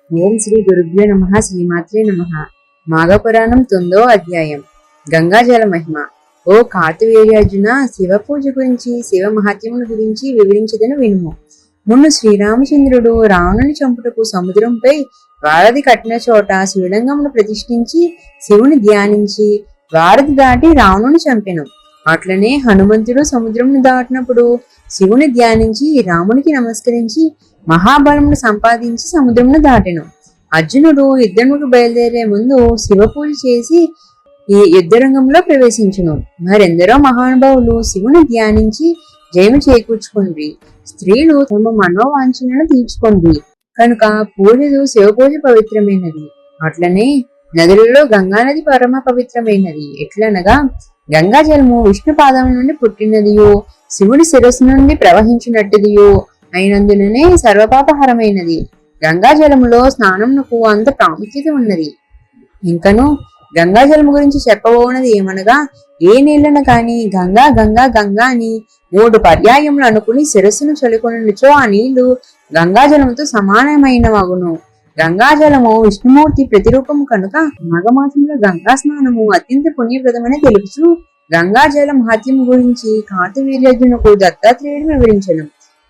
ఓం శ్రీ గురుభ్యో నమః. శ్రీమాత్రే నమః. మాఘపురాణం 9వ అధ్యాయం. గంగాజల మహిమ. ఓ కార్తవీర్యార్జున, శివ పూజ గురించి, శివ మహాత్మ్యముల గురించి వివరించదను వినుము. మున్ను శ్రీరామచంద్రుడు రావణుని చంపుటకు సముద్రంపై వారధి కట్టిన చోట శివలింగమును ప్రతిష్ఠించి శివుని ధ్యానించి వారధి దాటి రావణుని చంపెను. అట్లనే హనుమంతుడు సముద్రమును దాటినప్పుడు శివుని ధ్యానించి రామునికి నమస్కరించి మహాబలమును సంపాదించి సముద్రమును దాటెను. అర్జునుడు యుద్ధముకు బయలుదేరే ముందు శివ పూజ చేసి ఈ యుద్ధరంగంలో ప్రవేశించును. మరెందరో మహానుభావులు శివుని ధ్యానించి జయము చేకూర్చుకుంది. స్త్రీలు తమ మనోవాంఛనను తీర్చుకుంది కనుక పూజలు శివ పూజ పవిత్రమైనది. అట్లనే నదులలో గంగానది పరమ పవిత్రమైనది. ఎట్లనగా గంగా జలము విష్ణు పాదం నుండి పుట్టినదియో శివుడి శిరస్సు నుండి ప్రవహించినట్టుదియో అయినందుననే సర్వపాపహరమైనది. గంగా జలములో స్నానమునకు అంత ప్రాముఖ్యత ఉన్నది. ఇంకను గంగా జలము గురించి చెప్పబోనది ఏమనగా, ఏ నీళ్లను కాని గంగా గంగా గంగా అని 3 పర్యాయములు అనుకుని శిరస్సును చలుకొనుచో ఆ నీళ్లు గంగాజలముతో సమానమైన మగును. గంగాజలము విష్ణుమూర్తి ప్రతిరూపము కనుక మాఘమాసంలో గంగా స్నానము అత్యంత పుణ్యప్రదమని తెలుపుచు గంగాజల మహత్యము గురించి కార్తవీర్యార్జునకు దత్తాత్రేయుడు వివరించను.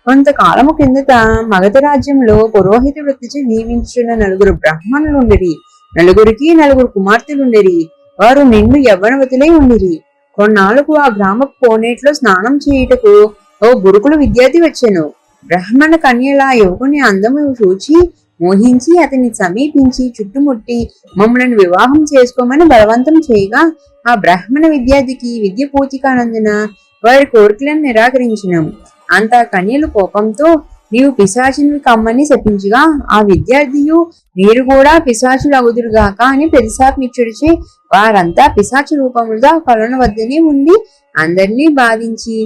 కొంతకాలము కిందట మగధ రాజ్యంలో పురోహిత వృత్తిచే నియమించిన 4 బ్రాహ్మణులుండిరి. 4 కుమార్తెలుండిరి. వారు నిండు యవ్వనవతులై ఉండిరి. కొన్నాళ్లకు ఆ గ్రామ కోనేట్లో స్నానం చేయుటకు ఓ గురుకుల విద్యార్థి వచ్చెను. బ్రాహ్మణ కన్యల యువకుని అందము చూచి మోహించి అతన్ని సమీపించి చుట్టుముట్టి మమ్మలను వివాహం చేసుకోమని బలవంతం చేయగా ఆ బ్రాహ్మణ విద్యార్థికి విద్య పూర్తి కానందున వారి కోరికలను నిరాకరించినాం. అంత కన్యలు కోపంతో నీవు పిశాచిని కమ్మని శపించగా ఆ విద్యార్థియు మీరు కూడా పిశాచులు అగుదురుగాక అని ప్రతిశాపమిచ్చుడిచే వారంతా పిశాచ రూపములుగా కొలను వద్దనే ఉండి అందరినీ బాధించి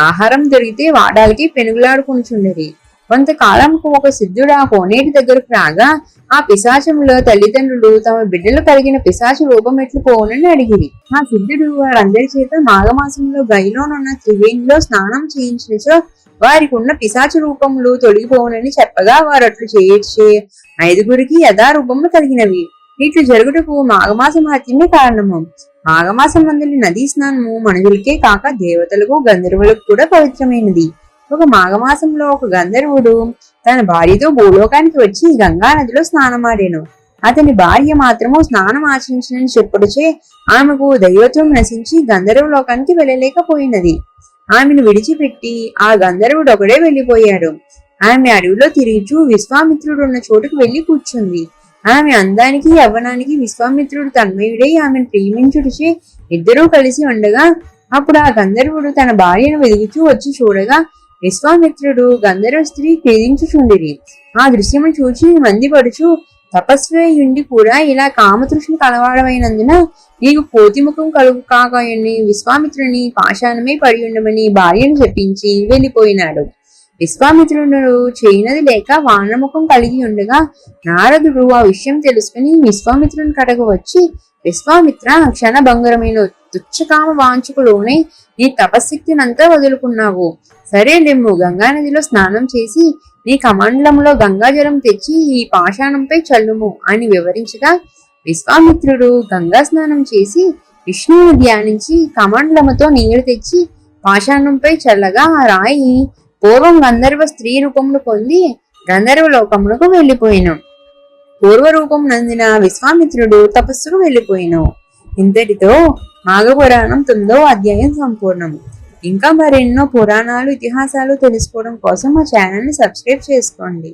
ఆహారం దొరికితే వాడాలకి పెనుగులాడుకుంటుండేది. కొంతకాలంకు ఒక సిద్ధుడు ఆ కోనేటి దగ్గరకు రాగా ఆ పిశాచములో తల్లిదండ్రులు తమ బిడ్డలు కలిగిన పిశాచ రూపం ఎట్లు పోవునని అడిగిరి. ఆ సిద్ధుడు వారందరి చేత మాఘమాసంలో గైలోనున్న త్రివేణిలో స్నానం చేయించినచో వారికి ఉన్న పిశాచ రూపములు తొలగిపోవునని చెప్పగా వారు అట్లు చేయొచ్చే 5గురికి యథారూపములు కలిగినవి. ఇట్లు జరుగుటకు మాఘమాస మహత్యమే కారణము. మాఘమాసం మందలి నదీ స్నానము మనుషులకే కాక దేవతలకు గంధర్వులకు కూడా పవిత్రమైనది. ఒక మాఘమాసంలో ఒక గంధర్వుడు తన భార్యతో భూలోకానికి వచ్చి గంగా నదిలో స్నానమాడాను. అతని భార్య మాత్రము స్నానం ఆచరించినని చెప్పుడుచే ఆమెకు దైవత్వం నశించి గంధర్వ లోకానికి వెళ్ళలేకపోయినది. ఆమెను విడిచిపెట్టి ఆ గంధర్వుడు ఒకడే వెళ్లిపోయాడు. ఆమె అడవిలో తిరుగుచూ విశ్వామిత్రుడు ఉన్న చోటుకు వెళ్లి కూర్చుంది. ఆమె అందానికి యవ్వనానికి విశ్వామిత్రుడు తన్మయుడై ఆమెను ప్రేమించుడిచే ఇద్దరూ కలిసి ఉండగా అప్పుడు ఆ గంధర్వుడు తన భార్యను వెదుగుచూ వచ్చి చూడగా విశ్వామిత్రుడు గంధర్వ స్త్రీ ఖేదించుచుండిరి. ఆ దృశ్యము చూచి మందిపడుచు తపస్వేయుండి కూడా ఇలా కామతృష్ణ కలవాడమైనందున నీకు కోతిముఖం కలుగు కాకయని విశ్వామిత్రుని పాషాణమై పడి ఉండమని భార్యను చెప్పించి వెళ్ళిపోయినాడు. విశ్వామిత్రుడు చేయనది లేక వానముఖం కలిగి ఉండగా నారదుడు ఆ విషయం తెలుసుకుని విశ్వామిత్రుని కడకు వచ్చి, విశ్వామిత్ర, క్షణభంగరమైన తుచ్చకామ వాంఛకులోనే నీ తపశక్తినంతా వదులుకున్నావు. సరే లెమ్ము, గంగానదిలో స్నానం చేసి నీ కమండలంలో గంగాజలం తెచ్చి ఈ పాషాణంపై చల్లుము అని వివరించగా విశ్వామిత్రుడు గంగా స్నానం చేసి విష్ణువుని ధ్యానించి కమండలముతో నీరు తెచ్చి పాషాణంపై చల్లగా ఆ రాయి పూర్వం గంధర్వ స్త్రీ రూపమును పొంది గంధర్వ లోకములకు వెళ్లిపోయిను. పూర్వరూపం నందిన విశ్వామిత్రుడు తపస్సుకు వెళ్లిపోయిను. ఇంతటితో మాఘపురాణం 9వ అధ్యాయం సంపూర్ణం. ఇంకా మరెన్నో పురాణాలు, ఇతిహాసాలు తెలుసుకోవడం కోసం మా ఛానల్ ని సబ్స్క్రైబ్ చేసుకోండి.